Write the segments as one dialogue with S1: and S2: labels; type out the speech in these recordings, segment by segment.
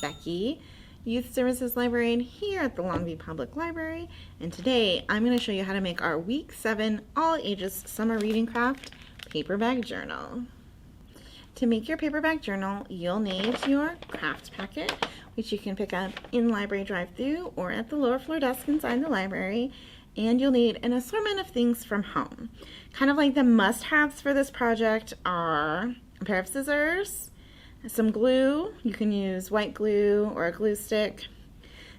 S1: Becky, Youth Services Librarian here at the Longview Public Library, and today I'm going to show you how to make our Week 7 All Ages Summer Reading Craft paper bag journal. To make your paper bag journal, you'll need your craft packet, which you can pick up in library drive-thru or at the lower floor desk inside the library, and you'll need an assortment of things from home. Kind of like the must-haves for this project are a pair of scissors, some glue. You can use white glue or a glue stick,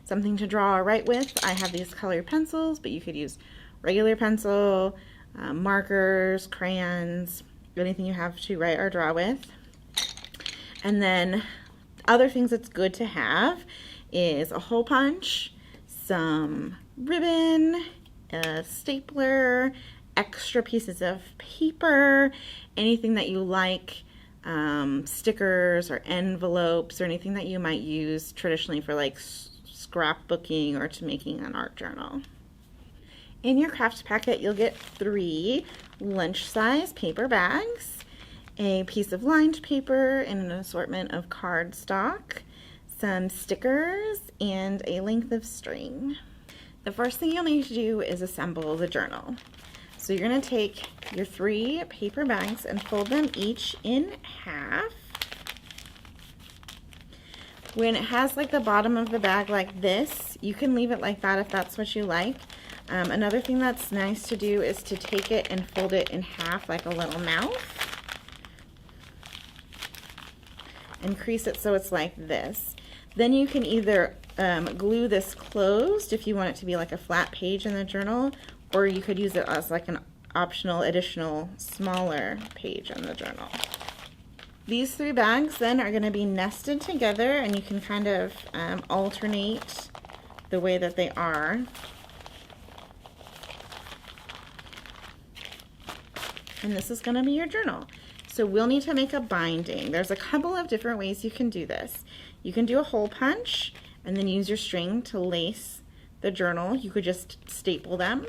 S1: something to draw or write with. I have these colored pencils, but you could use regular pencil, markers, crayons, anything you have to write or draw with. And then other things that's good to have is a hole punch, some ribbon, a stapler, extra pieces of paper, anything that you like, stickers or envelopes or anything that you might use traditionally for like scrapbooking or to making an art journal. In your craft packet, you'll get 3 lunch-size paper bags, a piece of lined paper and an assortment of cardstock, some stickers, and a length of string. The first thing you'll need to do is assemble the journal. So you're going to take your 3 paper bags and fold them each in half. When it has like the bottom of the bag like this, you can leave it like that if that's what you like. Another thing that's nice to do is to take it and fold it in half like a little mouth and crease it so it's like this. Then you can either glue this closed if you want it to be like a flat page in the journal, or you could use it as like an optional additional smaller page in the journal. These 3 bags then are going to be nested together, and you can kind of alternate the way that they are. And this is going to be your journal. So we'll need to make a binding. There's a couple of different ways you can do this. You can do a hole punch and then use your string to lace the journal. You could just staple them,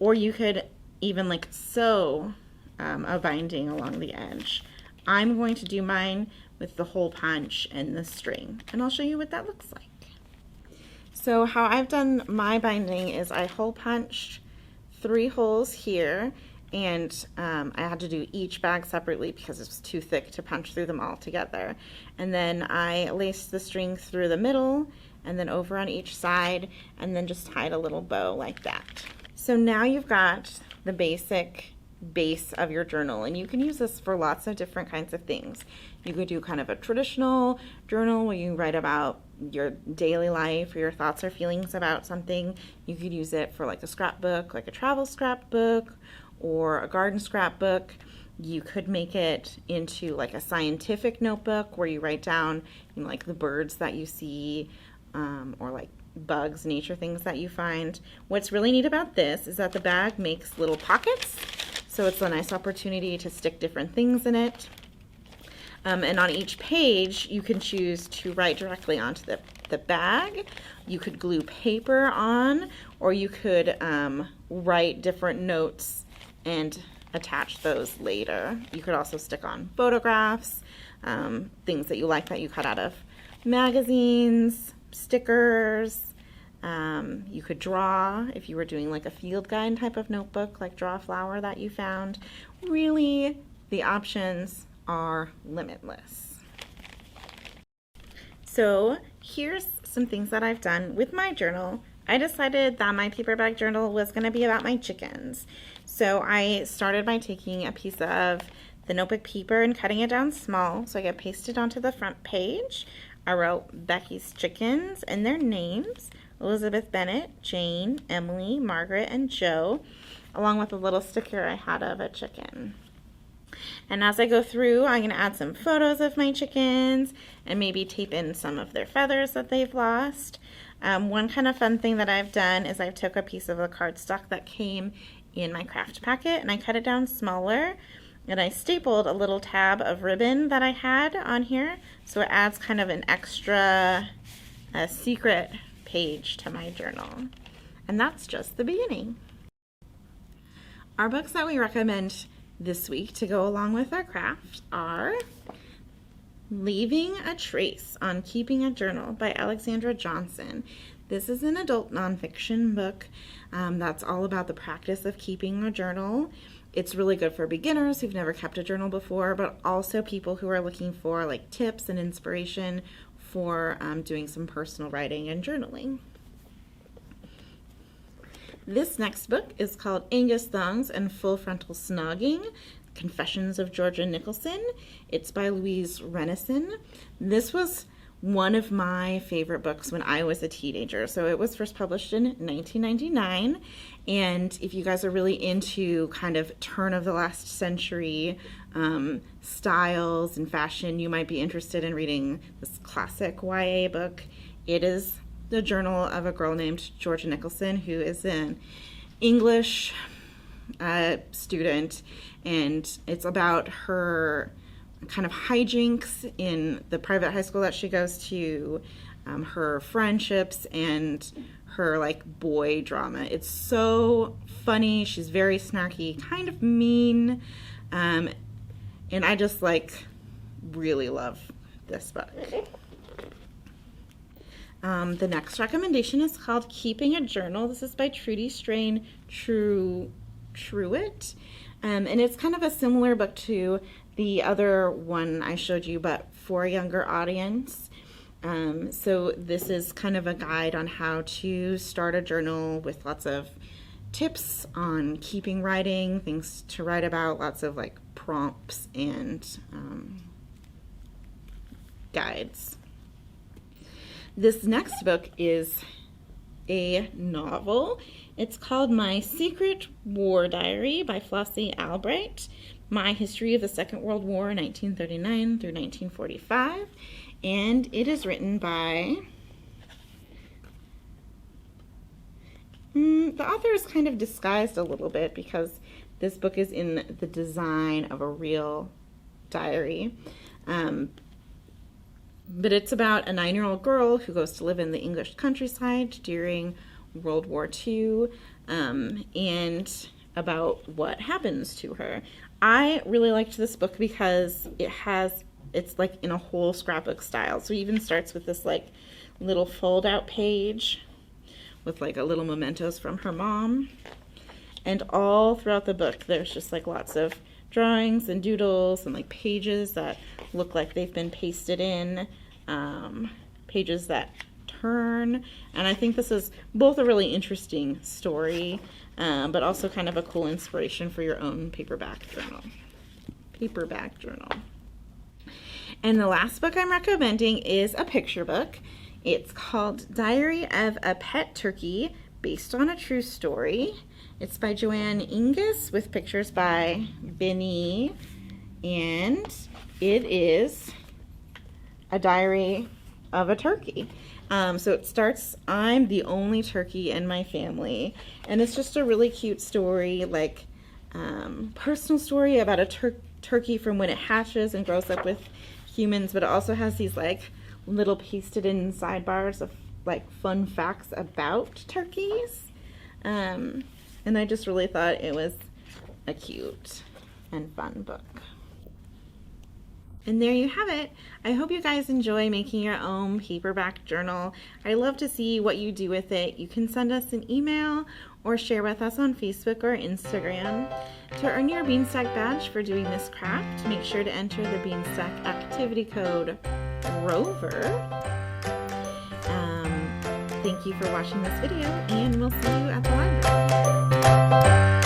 S1: or you could even like sew a binding along the edge. I'm going to do mine with the hole punch and the string, and I'll show you what that looks like. So how I've done my binding is I hole punched 3 holes here, and I had to do each bag separately because it was too thick to punch through them all together. And then I laced the string through the middle and then over on each side, and then just tied a little bow like that. So now you've got the basic base of your journal, and you can use this for lots of different kinds of things. You could do kind of a traditional journal where you write about your daily life or your thoughts or feelings about something. You could use it for like a scrapbook, like a travel scrapbook or a garden scrapbook. You could make it into like a scientific notebook where you write down, you know, like the birds that you see, or like bugs, nature things that you find. What's really neat about this is that the bag makes little pockets, so it's a nice opportunity to stick different things in it. And on each page, you can choose to write directly onto the bag. You could glue paper on, or you could write different notes and attach those later. You could also stick on photographs, things that you like that you cut out of magazines, stickers. You could draw if you were doing like a field guide type of notebook, like draw a flower that you found. Really, the options are limitless. So here's some things that I've done with my journal. I decided that my paper bag journal was going to be about my chickens. So I started by taking a piece of the notebook paper and cutting it down small so I could paste it onto the front page. I wrote Becky's chickens and their names: Elizabeth, Bennett, Jane, Emily, Margaret, and Joe, along with a little sticker I had of a chicken. And as I go through, I'm going to add some photos of my chickens and maybe tape in some of their feathers that they've lost. One kind of fun thing that I've done is I took a piece of the cardstock that came in my craft packet and I cut it down smaller, and I stapled a little tab of ribbon that I had on here, so it adds kind of an extra secret page to my journal. And that's just the beginning. Our books that we recommend this week to go along with our craft are Leaving a Trace on Keeping a Journal by Alexandra Johnson. This is an adult nonfiction book that's all about the practice of keeping a journal. It's really good for beginners who've never kept a journal before, but also people who are looking for like tips and inspiration for doing some personal writing and journaling. This next book is called Angus, Thongs, and Full Frontal Snogging, Confessions of Georgia Nicholson. It's by Louise Rennison. This was one of my favorite books when I was a teenager. So it was first published in 1999. And if you guys are really into kind of turn of the last century styles and fashion, you might be interested in reading this classic YA book. It is the journal of a girl named Georgia Nicholson, who is an English student, and it's about her kind of hijinks in the private high school that she goes to, her friendships, and her like boy drama. It's so funny. She's very snarky, kind of mean, and I just like really love this book. The next recommendation is called Keeping a Journal. This is by Trudy Strain Truitt. And it's kind of a similar book to the other one I showed you, but for a younger audience. So this is kind of a guide on how to start a journal with lots of tips on keeping writing, things to write about, lots of like prompts and guides. This next book is a novel. It's called My Secret War Diary by Flossie Albright. My History of the Second World War, 1939 through 1945. And it is written by... the author is kind of disguised a little bit because this book is in the design of a real diary. But it's about a 9-year-old girl who goes to live in the English countryside during World War II, and about what happens to her. I really liked this book because it's like in a whole scrapbook style. So it even starts with this like little fold-out page with like a little mementos from her mom. And all throughout the book, there's just like lots of drawings and doodles and like pages that look like they've been pasted in, pages that turn, and I think this is both a really interesting story, but also kind of a cool inspiration for your own paperback journal. And the last book I'm recommending is a picture book. It's called Diary of a Pet Turkey, based on a true story. It's by Joanne Angus with pictures by Vinny, and it is a diary of a turkey. So it starts, I'm the only turkey in my family, and it's just a really cute story, like personal story about a turkey from when it hatches and grows up with humans, but it also has these like little pasted in sidebars of like fun facts about turkeys. And I just really thought it was a cute and fun book. And there you have it. I hope you guys enjoy making your own paperback journal. I love to see what you do with it. You can send us an email or share with us on Facebook or Instagram. To earn your Beanstack badge for doing this craft, make sure to enter the Beanstack activity code ROVER. Thank you for watching this video, and we'll see you at the library.